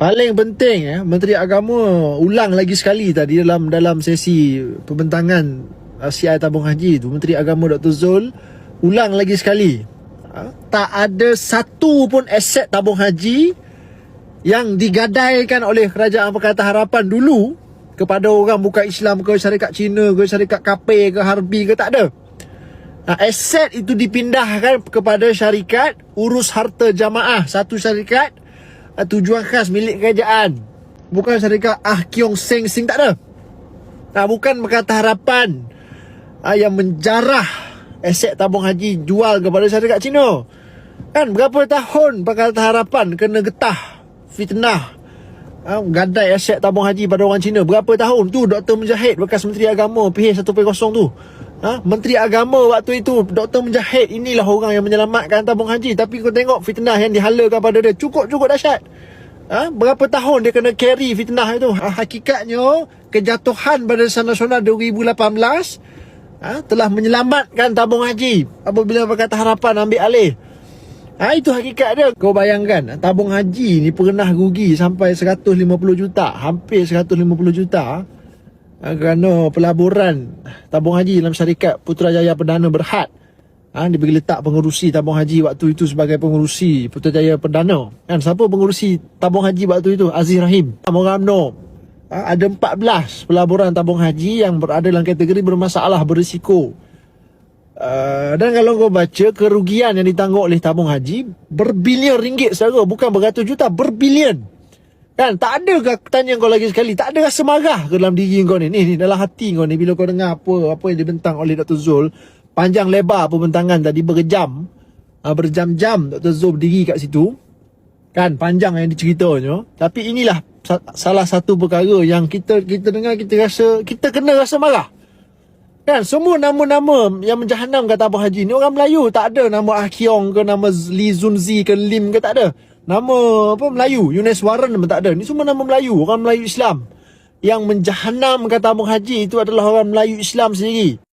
Paling penting Menteri Agama ulang lagi sekali tadi dalam sesi pembentangan CI tabung haji tu, Menteri Agama Dr. Zul ulang lagi sekali, tak ada satu pun aset tabung haji yang digadaikan oleh Kerajaan Pakatan Harapan dulu kepada orang bukan Islam ke, syarikat Cina ke, syarikat Kapir ke, Harbi ke, tak ada. Aset itu dipindahkan kepada syarikat urus harta jamaah, satu syarikat tujuan khas milik kerajaan, bukan syarikat Kiong Seng Sing, tak ada. Bukan Pakatan Harapan yang menjarah aset tabung haji jual kepada syarikat Cina. Kan berapa tahun Pakatan Harapan kena getah, fitnah, gadai aset tabung haji pada orang Cina. Berapa tahun tu Dr. Mujahid, bekas Menteri Agama PH1.0 tu, Menteri Agama waktu itu Dr. Mujahid, inilah orang yang menyelamatkan tabung haji. Tapi kau tengok fitnah yang dihalakan pada dia cukup dahsyat. Berapa tahun dia kena carry fitnah itu. Hakikatnya kejatuhan Barisan Nasional 2018 telah menyelamatkan tabung haji apabila Pakatan Harapan ambil alih. Itu hakikat dia. Kau bayangkan, tabung haji ni pernah rugi sampai 150 juta, hampir 150 juta kerana pelaburan tabung haji dalam syarikat Putrajaya Perdana Berhad. Dia bagi letak pengurusi tabung haji waktu itu sebagai pengurusi Putrajaya Perdana. Siapa pengurusi tabung haji waktu itu? Aziz Rahim, orang UMNO. Ada 14 pelaburan tabung haji yang berada dalam kategori bermasalah, berisiko. Dan kalau kau baca kerugian yang ditanggung oleh tabung haji berbilion ringgit, saudara, bukan beratus juta, berbilion. Kan tak ada ke, tanya kau lagi sekali, tak ada rasa marah ke dalam diri kau ni? Ni dalam hati kau ni bila kau dengar apa yang dibentang oleh Dr. Zul, panjang lebar pembentangan tadi, berjam-jam Dr. Zul berdiri kat situ. Kan panjang yang diceritanya, tapi inilah salah satu perkara yang kita dengar, kita kena rasa marah. Kan semua nama-nama yang menjahanamkan tabung haji ni orang Melayu, tak ada nama Kiong ke, nama Li Zunzi ke, Lim ke, tak ada. Nama apa Melayu, Yunus Warren pun tak ada. Ni semua nama Melayu, orang Melayu Islam. Yang menjahanamkan tabung haji itu adalah orang Melayu Islam sendiri.